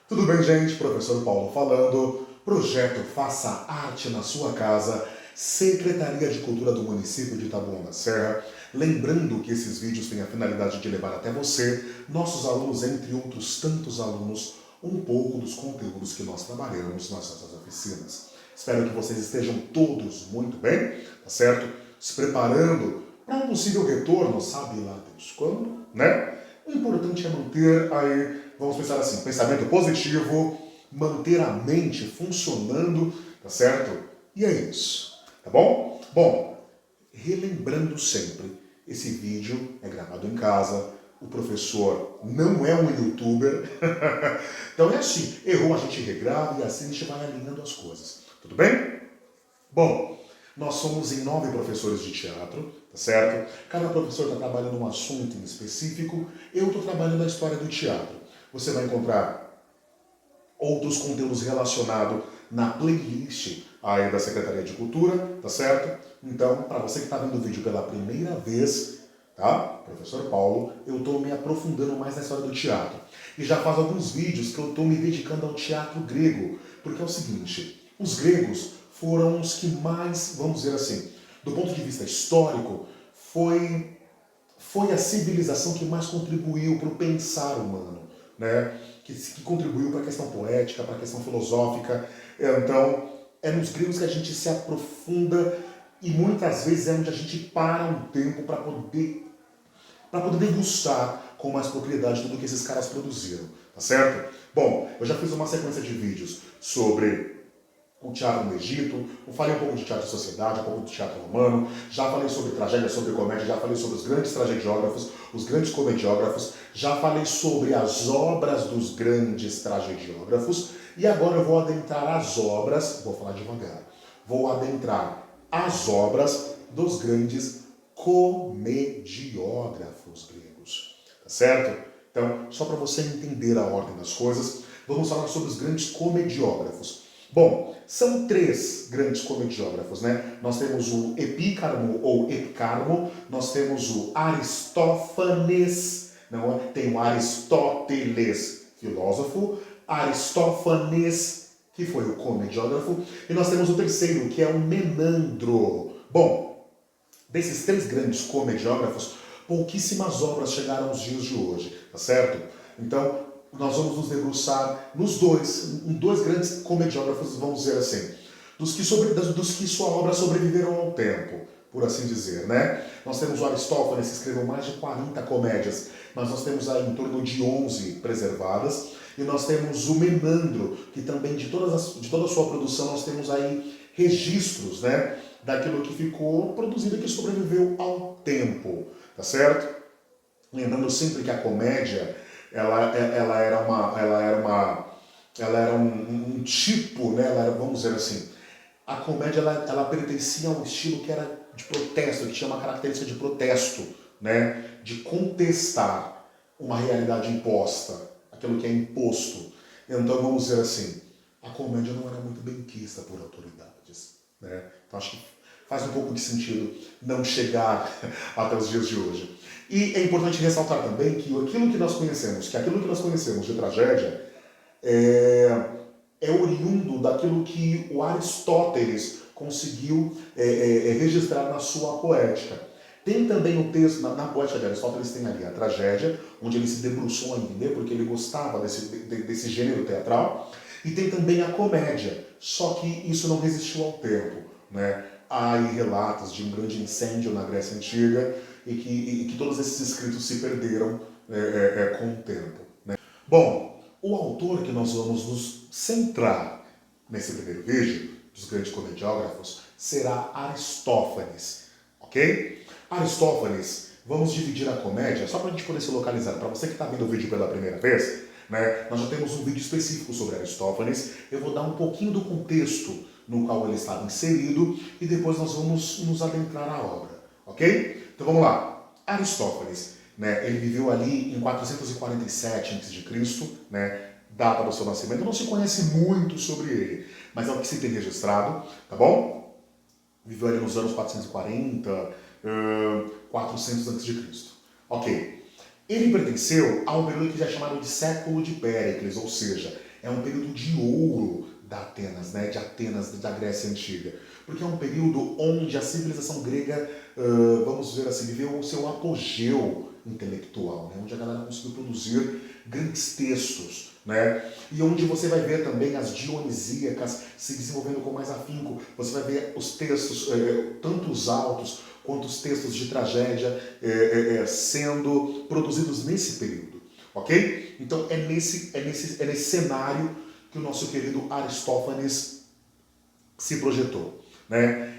Tudo bem, gente? Professor Paulo falando. Projeto Faça Arte na Sua Casa, Secretaria de Cultura do município de Taboão da Serra. Lembrando que esses vídeos têm a finalidade de levar até você, nossos alunos, entre outros tantos alunos, um pouco dos conteúdos que nós trabalhamos nas nossas oficinas. Espero que vocês estejam todos muito bem, tá certo? Se preparando para um possível retorno, sabe lá Deus quando, né? O importante é manter aí, vamos pensar assim, pensamento positivo, manter a mente funcionando, tá certo? E é isso, tá bom? Bom, relembrando sempre, esse vídeo é gravado em casa, o professor não é um youtuber, então é assim, errou a gente regrava e assim a gente vai alinhando as coisas, tudo bem? Bom, nós somos em 9 professores de teatro, tá certo? Cada professor está trabalhando um assunto em específico. Eu estou trabalhando a história do teatro. Você vai encontrar outros conteúdos relacionados na playlist aí da Secretaria de Cultura, tá certo? Então, para você que está vendo o vídeo pela primeira vez, tá? Professor Paulo, eu estou me aprofundando mais na história do teatro. E já faz alguns vídeos que eu estou me dedicando ao teatro grego, porque é o seguinte, os gregos foram os que mais, vamos dizer assim, do ponto de vista histórico, foi a civilização que mais contribuiu para o pensar humano, né? Que contribuiu para a questão poética, para a questão filosófica. Então, é nos gregos que a gente se aprofunda e muitas vezes é onde a gente para um tempo para poder degustar com mais propriedade tudo que esses caras produziram, tá certo? Bom, eu já fiz uma sequência de vídeos sobre o teatro no Egito, eu falei um pouco de teatro de sociedade, um pouco de teatro romano, já falei sobre tragédia, sobre comédia, já falei sobre os grandes tragediógrafos, os grandes comediógrafos, já falei sobre as obras dos grandes tragediógrafos, e agora eu vou adentrar as obras, vou falar devagar, vou adentrar as obras dos grandes comediógrafos gregos, tá certo? Então, só para você entender a ordem das coisas, vamos falar sobre os grandes comediógrafos. Bom, são 3 grandes comediógrafos, né? Nós temos o Epícarmo ou Epicarmo, nós temos o Aristófanes, não, tem o Aristóteles, filósofo, Aristófanes, que foi o comediógrafo, e nós temos o terceiro, que é o Menandro. Bom, desses 3 grandes comediógrafos, pouquíssimas obras chegaram aos dias de hoje, tá certo? Então, nós vamos nos debruçar em dois grandes comediógrafos, vamos dizer assim, dos que sua obra sobreviveram ao tempo, por assim dizer, né? Nós temos o Aristófanes, que escreveu mais de 40 comédias, mas nós temos aí em torno de 11 preservadas, e nós temos o Menandro, que também de toda a sua produção nós temos aí registros, né, daquilo que ficou produzido e que sobreviveu ao tempo, tá certo? Lembrando sempre que a comédia ela era um tipo, né? Vamos dizer assim, a comédia ela pertencia a um estilo que era de protesto, que tinha uma característica de protesto, né? De contestar uma realidade imposta, aquilo que é imposto. Então vamos dizer assim, a comédia não era muito benquista por autoridades, né? Então acho que faz um pouco de sentido não chegar até os dias de hoje. E é importante ressaltar também que aquilo que nós conhecemos de tragédia é, é oriundo daquilo que o Aristóteles conseguiu registrar na sua poética. Tem também o texto, na poética de Aristóteles tem ali a tragédia, onde ele se debruçou a entender, porque ele gostava desse gênero teatral, e tem também a comédia, só que isso não resistiu ao tempo, né? Há aí relatos de um grande incêndio na Grécia Antiga e que todos esses escritos se perderam com o tempo. Né? Bom, o autor que nós vamos nos centrar nesse primeiro vídeo, dos grandes comediógrafos, será Aristófanes, ok? Aristófanes, vamos dividir a comédia, só para a gente poder se localizar. Para você que está vendo o vídeo pela primeira vez, né, nós já temos um vídeo específico sobre Aristófanes. Eu vou dar um pouquinho do contexto no qual ele estava inserido e depois nós vamos nos adentrar à obra, ok? Então vamos lá. Aristófanes, né, ele viveu ali em 447 a.C., né, data do seu nascimento. Não se conhece muito sobre ele, mas é o que se tem registrado, tá bom? Viveu ali nos anos 440, 400 a.C. Ok. Ele pertenceu a um período que já é chamado de século de Péricles, ou seja, é um período de ouro da Atenas, né, de Atenas, da Grécia Antiga. Porque é um período onde a civilização grega, vamos dizer assim, viveu o seu apogeu intelectual, né, onde a galera conseguiu produzir grandes textos, né, e onde você vai ver também as dionisíacas se desenvolvendo com mais afinco. Você vai ver os textos, tanto os autos quanto os textos de tragédia sendo produzidos nesse período, ok? Então é nesse cenário que o nosso querido Aristófanes se projetou, né?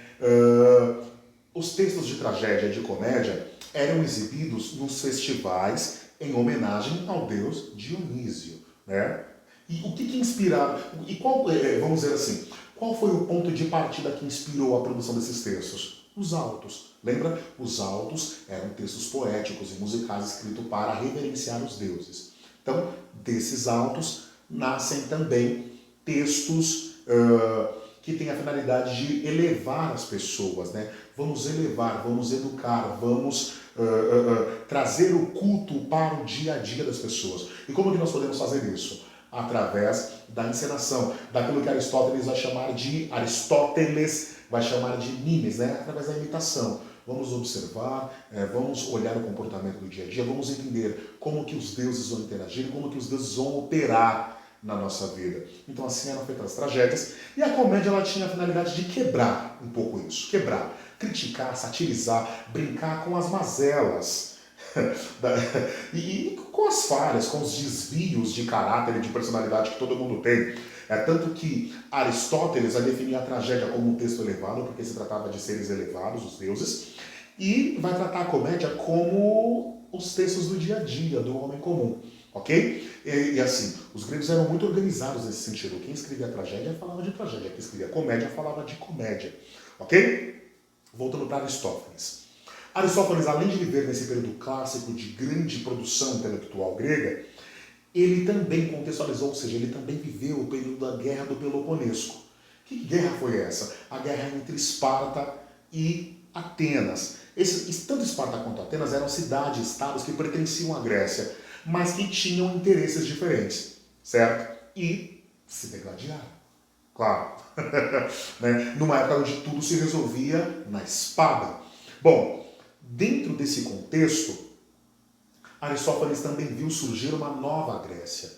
Os textos de tragédia e de comédia eram exibidos nos festivais em homenagem ao deus Dionísio, né? E o que inspirava, e qual, vamos dizer assim, qual foi o ponto de partida que inspirou a produção desses textos? Os autos. Lembra? Os autos eram textos poéticos e musicais escritos para reverenciar os deuses. Então, desses autos nascem também textos que têm a finalidade de elevar as pessoas, né? Vamos elevar, vamos educar, vamos trazer o culto para o dia a dia das pessoas. E como que nós podemos fazer isso? Através da encenação, daquilo que Aristóteles vai chamar de mimes, né? Através da imitação. Vamos observar, vamos olhar o comportamento do dia a dia, vamos entender como que os deuses vão interagir, como que os deuses vão operar na nossa vida. Então assim eram feitas as tragédias, e a comédia ela tinha a finalidade de quebrar um pouco isso, quebrar, criticar, satirizar, brincar com as mazelas e com as falhas, com os desvios de caráter e de personalidade que todo mundo tem. Tanto que Aristóteles vai definir a tragédia como um texto elevado, porque se tratava de seres elevados, os deuses, e vai tratar a comédia como os textos do dia a dia, do homem comum, ok? E assim, os gregos eram muito organizados nesse sentido. Quem escrevia tragédia falava de tragédia, quem escrevia comédia falava de comédia, ok? Voltando para Aristófanes. Aristófanes, além de viver nesse período clássico de grande produção intelectual grega, ele também contextualizou, ou seja, ele também viveu o período da Guerra do Peloponeso. Que guerra foi essa? A guerra entre Esparta e Atenas. Tanto Esparta quanto Atenas eram cidades-estados que pertenciam à Grécia, mas que tinham interesses diferentes, certo? E se degladiaram, claro. Né? Numa época onde tudo se resolvia na espada. Bom, dentro desse contexto, Aristófanes também viu surgir uma nova Grécia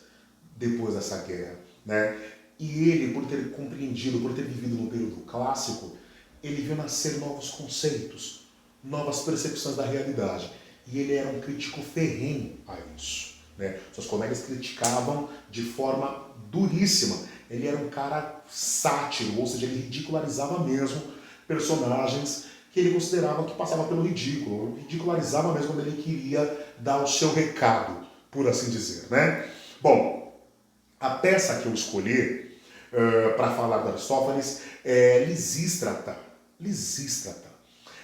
depois dessa guerra, né? E ele, por ter compreendido, por ter vivido no período clássico, ele viu nascer novos conceitos, novas percepções da realidade. E ele era um crítico ferrenho a isso, né? Suas comédias criticavam de forma duríssima. Ele era um cara sátiro, ou seja, ele ridicularizava mesmo personagens que ele considerava que passava pelo ridículo, ridicularizava mesmo quando ele queria dar o seu recado, por assim dizer, né? Bom, a peça que eu escolhi para falar de Aristófanes é Lisístrata. Lisístrata.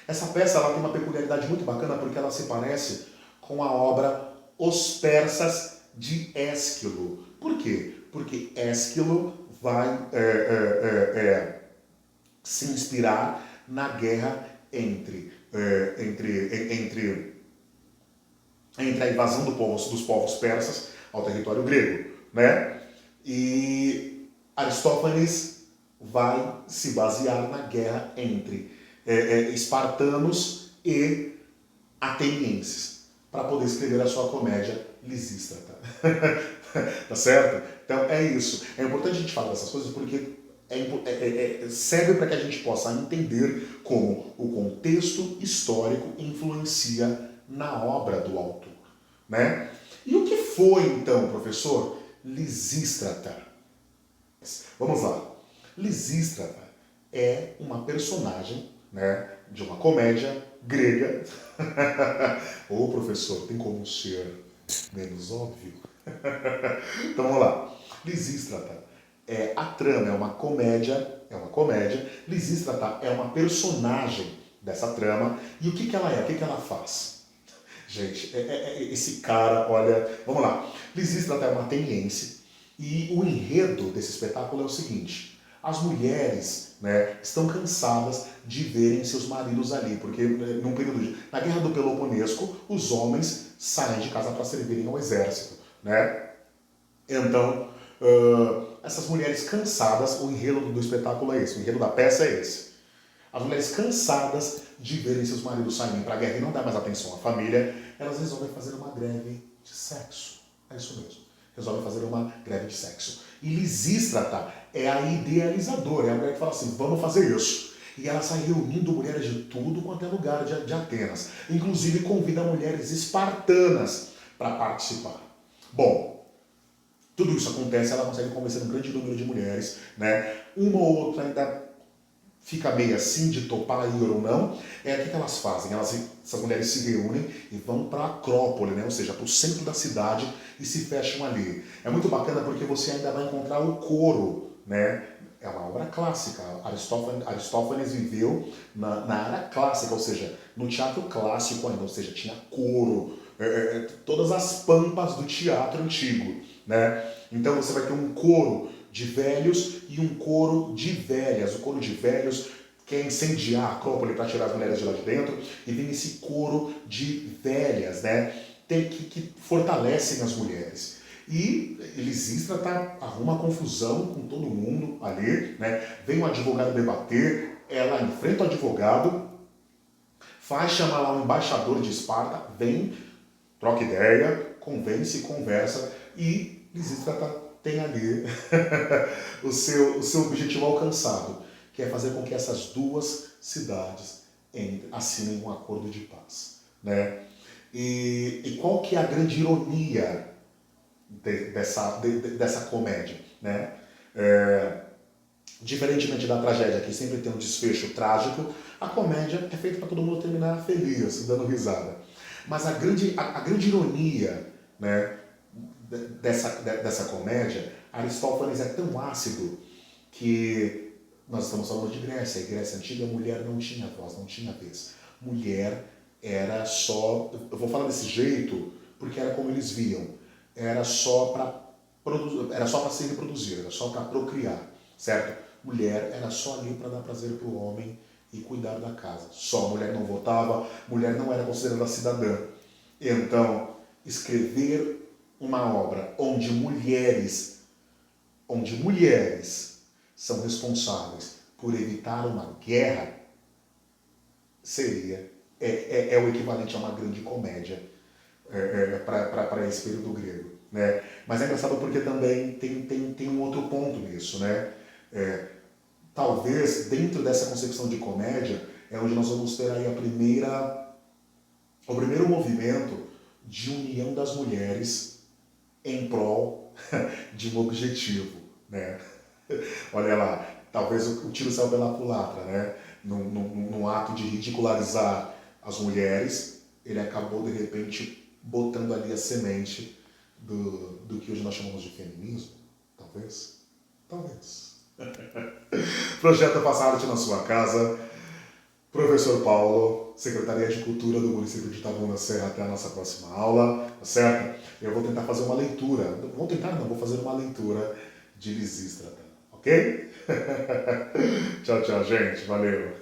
Essa peça ela tem uma peculiaridade muito bacana porque ela se parece com a obra Os Persas de Ésquilo. Por quê? Porque Ésquilo vai se inspirar na guerra entre a invasão dos povos persas ao território grego, né? E Aristófanes vai se basear na guerra entre espartanos e atenienses para poder escrever a sua comédia Lisístrata. Tá certo? Então é isso. É importante a gente falar dessas coisas porque serve para que a gente possa entender como o contexto histórico influencia na obra do autor, né? E o que foi, então, professor, Lisístrata? Vamos lá. Lisístrata é uma personagem, né, de uma comédia grega. Ô, professor, tem como ser menos óbvio? Então vamos lá. Lisístrata. A trama é uma comédia, Lisístrata é uma personagem dessa trama. E o que ela é? O que ela faz? Gente, esse cara, olha... Vamos lá. Lisístrata é uma ateniense e o enredo desse espetáculo é o seguinte. As mulheres, né, estão cansadas de verem seus maridos ali, porque num período na Guerra do Peloponeso, os homens saem de casa para servirem ao exército, né? Então, essas mulheres cansadas, o enredo do espetáculo é esse, o enredo da peça é esse. As mulheres cansadas de verem seus maridos saírem para a guerra e não dar mais atenção à família, elas resolvem fazer uma greve de sexo. É isso mesmo. Resolvem fazer uma greve de sexo. E Lisístrata é a idealizadora, é a mulher que fala assim, vamos fazer isso. E ela sai reunindo mulheres de tudo quanto é lugar de Atenas. Inclusive convida mulheres espartanas para participar. Bom, tudo isso acontece, ela consegue convencer um grande número de mulheres, né? Uma ou outra ainda fica meio assim de topar ir ou não. O que elas fazem? Essas mulheres se reúnem e vão para a Acrópole, né? Ou seja, para o centro da cidade e se fecham ali. É muito bacana porque você ainda vai encontrar o coro, né? É uma obra clássica. Aristófanes viveu na era clássica, ou seja, no teatro clássico ainda, ou seja, tinha coro, todas as pampas do teatro antigo, né? Então você vai ter um coro de velhos e um coro de velhas. O coro de velhos quer incendiar a Acrópole para tirar as mulheres de lá de dentro, e vem esse coro de velhas, né? Que fortalecem as mulheres. E Lisístrata arruma confusão com todo mundo ali, né? Vem um advogado debater, ela enfrenta o advogado, faz chamar lá um embaixador de Esparta, vem, troca ideia, convence, conversa, e Lisístrata tem ali o seu objetivo alcançado, que é fazer com que essas duas cidades assinem um acordo de paz, né? E qual que é a grande ironia dessa comédia, né? Diferentemente da tragédia, que sempre tem um desfecho trágico, a comédia é feita para todo mundo terminar feliz, dando risada. Mas a grande ironia, né, dessa comédia, Aristófanes é tão ácido que nós estamos falando de Grécia. E Grécia Antiga, a mulher não tinha voz, não tinha vez. Mulher era só... Eu vou falar desse jeito porque era como eles viam. Era só para se reproduzir, era só para procriar, certo? Mulher era só ali para dar prazer para o homem e cuidar da casa. Só, mulher não votava, mulher não era considerada cidadã. Então, escrever uma obra onde mulheres são responsáveis por evitar uma guerra é o equivalente a uma grande comédia para esse período grego, né? Mas é engraçado porque também tem um outro ponto nisso, né? Talvez dentro dessa concepção de comédia é onde nós vamos ter aí o primeiro movimento de união das mulheres em prol de um objetivo, né? Olha lá, talvez o tiro saiu pela culatra, né? Num ato de ridicularizar as mulheres, ele acabou de repente botando ali a semente do que hoje nós chamamos de feminismo, talvez. Projeto Faça Arte na Sua Casa, Professor Paulo, Secretaria de Cultura do município de Itabuna Serra. Até a nossa próxima aula, tá certo? Eu vou tentar fazer uma leitura, vou fazer uma leitura de Lisístrata, ok? Tchau, gente, valeu!